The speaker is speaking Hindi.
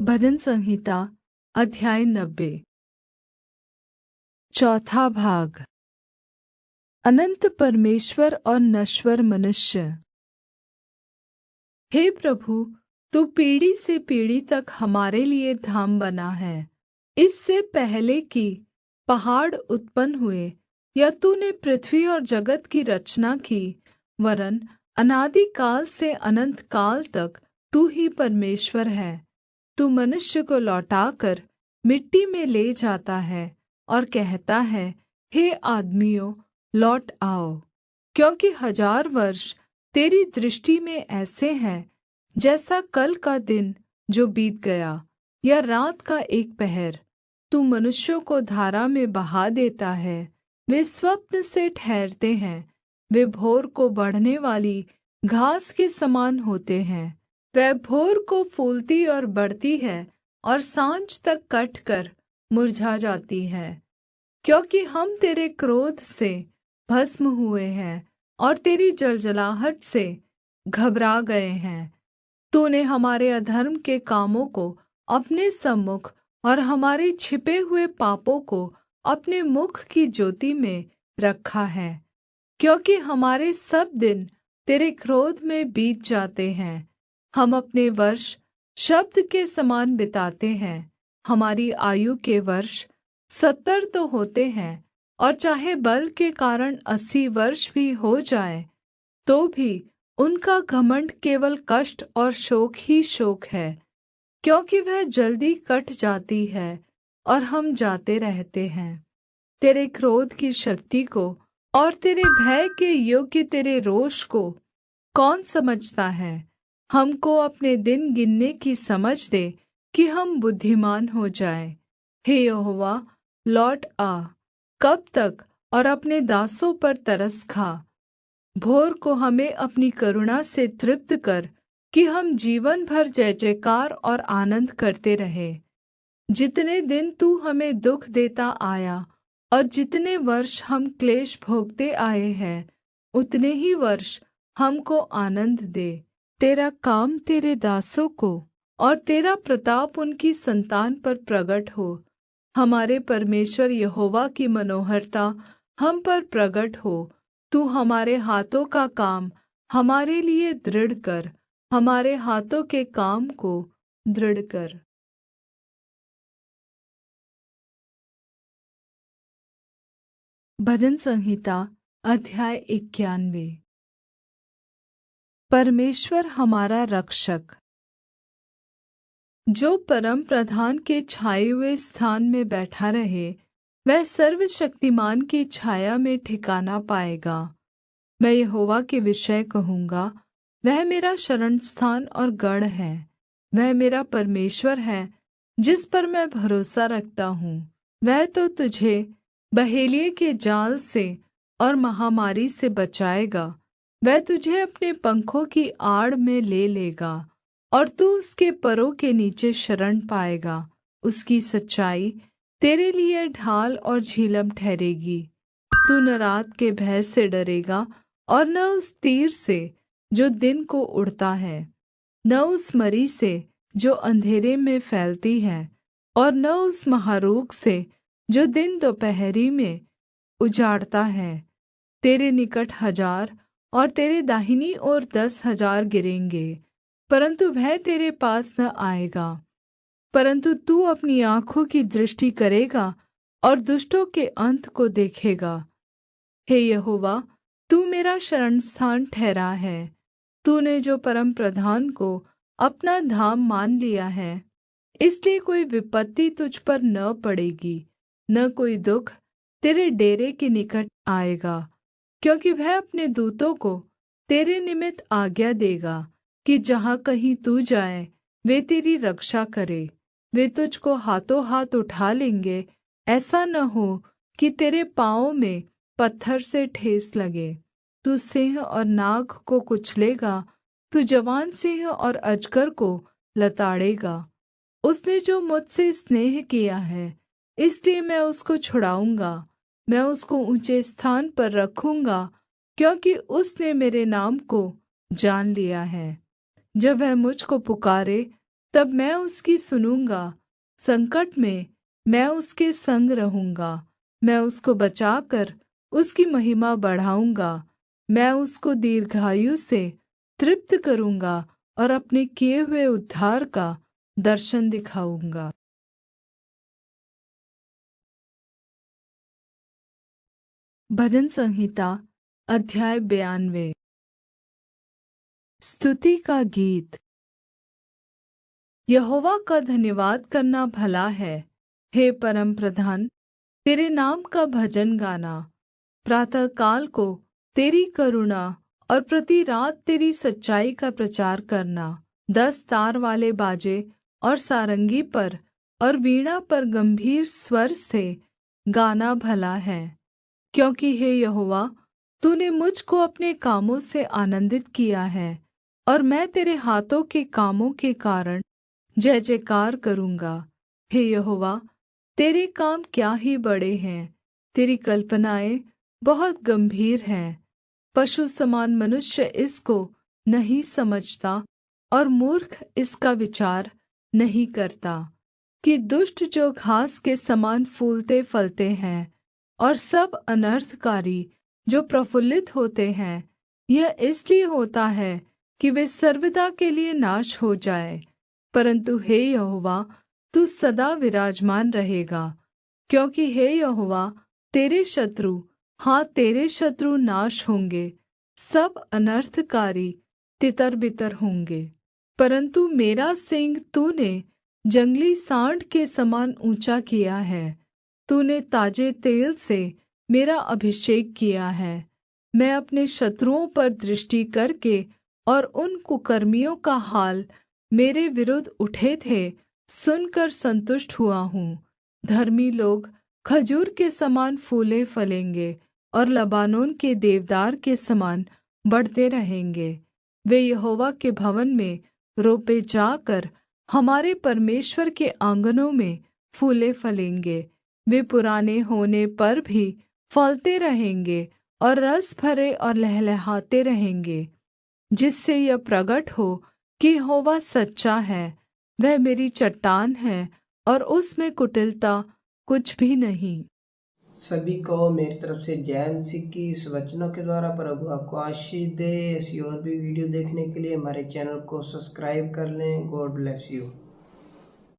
भजन संहिता अध्याय 90। चौथा भाग। अनंत परमेश्वर और नश्वर मनुष्य। हे प्रभु, तू पीढ़ी से पीढ़ी तक हमारे लिए धाम बना है। इससे पहले कि पहाड़ उत्पन्न हुए या तूने पृथ्वी और जगत की रचना की, वरन् अनादिकाल से अनंत काल तक तू ही परमेश्वर है। तू मनुष्य को लौटाकर मिट्टी में ले जाता है और कहता है, हे आदमियों, लौट आओ। क्योंकि 1000 वर्ष तेरी दृष्टि में ऐसे हैं जैसा कल का दिन जो बीत गया, या रात का एक पहर। तू मनुष्यों को धारा में बहा देता है, वे स्वप्न से ठहरते हैं। वे भोर को बढ़ने वाली घास के समान होते हैं। वह भोर को फूलती और बढ़ती है और सांझ तक कटकर मुरझा जाती है। क्योंकि हम तेरे क्रोध से भस्म हुए हैं और तेरी जलजलाहट से घबरा गए हैं। तूने हमारे अधर्म के कामों को अपने सम्मुख और हमारे छिपे हुए पापों को अपने मुख की ज्योति में रखा है। क्योंकि हमारे सब दिन तेरे क्रोध में बीत जाते हैं। हम अपने वर्ष शब्द के समान बिताते हैं। हमारी आयु के वर्ष 70 तो होते हैं, और चाहे बल के कारण 80 वर्ष भी हो जाए, तो भी उनका घमंड केवल कष्ट और शोक ही शोक है। क्योंकि वह जल्दी कट जाती है और हम जाते रहते हैं। तेरे क्रोध की शक्ति को और तेरे भय के योग्य तेरे रोष को कौन समझता है? हमको अपने दिन गिनने की समझ दे कि हम बुद्धिमान हो जाएं। हे यहोवा, लौट आ। कब तक? और अपने दासों पर तरस खा। भोर को हमें अपनी करुणा से तृप्त कर कि हम जीवन भर जय जयकार और आनंद करते रहे। जितने दिन तू हमें दुख देता आया और जितने वर्ष हम क्लेश भोगते आए हैं, उतने ही वर्ष हमको आनंद दे। तेरा काम तेरे दासों को और तेरा प्रताप उनकी संतान पर प्रगट हो। हमारे परमेश्वर यहोवा की मनोहरता हम पर प्रगट हो। तू हमारे हाथों का काम हमारे लिए दृढ़ कर, हमारे हाथों के काम को दृढ़ कर। भजन संहिता अध्याय 91। परमेश्वर हमारा रक्षक। जो परम प्रधान के छाए हुए स्थान में बैठा रहे, वह सर्वशक्तिमान की छाया में ठिकाना पाएगा। मैं यहोवा के विषय कहूँगा, वह मेरा शरणस्थान और गढ़ है। वह मेरा परमेश्वर है जिस पर मैं भरोसा रखता हूँ। वह तो तुझे बहेलिये के जाल से और महामारी से बचाएगा। वह तुझे अपने पंखों की आड़ में ले लेगा और तू उसके परों के नीचे शरण पाएगा। उसकी सच्चाई तेरे लिए ढाल और झिलम ठहरेगी। तू न रात के भय से डरेगा और न उस तीर से जो दिन को उड़ता है, न उस मरी से जो अंधेरे में फैलती है, और न उस महारोग से जो दिन दोपहरी में उजाड़ता है। तेरे निकट 1000 और तेरे दाहिनी ओर 10,000 गिरेंगे, परंतु वह तेरे पास न आएगा। परंतु तू अपनी आँखों की दृष्टि करेगा और दुष्टों के अन्त को देखेगा। हे यहोवा, तू मेरा शरणस्थान ठहरा है। तूने जो परम प्रधान को अपना धाम मान लिया है, इसलिए कोई विपत्ति तुझ पर न पड़ेगी, न कोई दुख तेरे डेरे के निकट आएगा। क्योंकि वह अपने दूतों को तेरे निमित्त आज्ञा देगा कि जहाँ कहीं तू जाए, वे तेरी रक्षा करे। वे तुझको हाथों हाथ उठा लेंगे, ऐसा न हो कि तेरे पाँवों में पत्थर से ठेस लगे। तू सिंह और नाग को कुचलेगा, तू जवान सिंह और अजगर को लताड़ेगा। उसने जो मुझसे स्नेह किया है, इसलिए मैं उसको छुड़ाऊँगा। मैं उसको ऊँचे स्थान पर रखूँगा, क्योंकि उसने मेरे नाम को जान लिया है। जब वह मुझको पुकारे, तब मैं उसकी सुनूंगा। संकट में मैं उसके संग रहूंगा। मैं उसको बचाकर उसकी महिमा बढ़ाऊंगा। मैं उसको दीर्घायु से तृप्त करूंगा और अपने किए हुए उद्धार का दर्शन दिखाऊंगा। भजन संहिता अध्याय 92। स्तुति का गीत। यहोवा का धन्यवाद करना भला है। हे परम प्रधान, तेरे नाम का भजन गाना। प्रातःकाल को तेरी करुणा और प्रति रात तेरी सच्चाई का प्रचार करना। 10 तार वाले बाजे और सारंगी पर और वीणा पर गंभीर स्वर से गाना भला है। क्योंकि हे यहोवा, तूने मुझ को अपने कामों से आनन्दित किया है और मैं तेरे हाथों के कामों के कारण जय जयकार करूँगा। हे यहोवा, तेरे काम क्या ही बड़े हैं, तेरी कल्पनाएँ बहुत गंभीर हैं। पशु समान मनुष्य इसको नहीं समझता और मूर्ख इसका विचार नहीं करता कि दुष्ट जो घास के समान फूलते फलते हैं और सब अनर्थकारी जो प्रफुल्लित होते हैं, यह इसलिए होता है कि वे सर्वदा के लिए नाश हो जाए। परन्तु हे यहोवा, तू सदा विराजमान रहेगा। क्योंकि हे यहोवा, तेरे शत्रु, हाँ तेरे शत्रु नाश होंगे, सब अनर्थकारी तितर-बितर होंगे। परन्तु मेरा सींग तूने जंगली सांड के समान ऊँचा किया है। तूने ताजे तेल से मेरा अभिषेक किया है। मैं अपने शत्रुओं पर दृष्टि करके और उन कुकर्मियों का हाल मेरे विरुद्ध उठे थे सुनकर संतुष्ट हुआ हूँ। धर्मी लोग खजूर के समान फूले फलेंगे और लबानोन के देवदार के समान बढ़ते रहेंगे। वे यहोवा के भवन में रोपे जाकर हमारे परमेश्वर के आँगनों में फूले फलेंगे। वे पुराने होने पर भी फलते रहेंगे और रस भरे और लहलहाते रहेंगे, जिससे यह प्रगट हो कि यहोवा सच्चा है। वह मेरी चट्टान है और उसमें कुटिलता कुछ भी नहीं। सभी को मेरी तरफ से जय मसीह की। इस वचनों के द्वारा प्रभु आपको आशीष दे। ऐसी और भी वीडियो देखने के लिए हमारे चैनल को सब्सक्राइब कर लें। God bless you.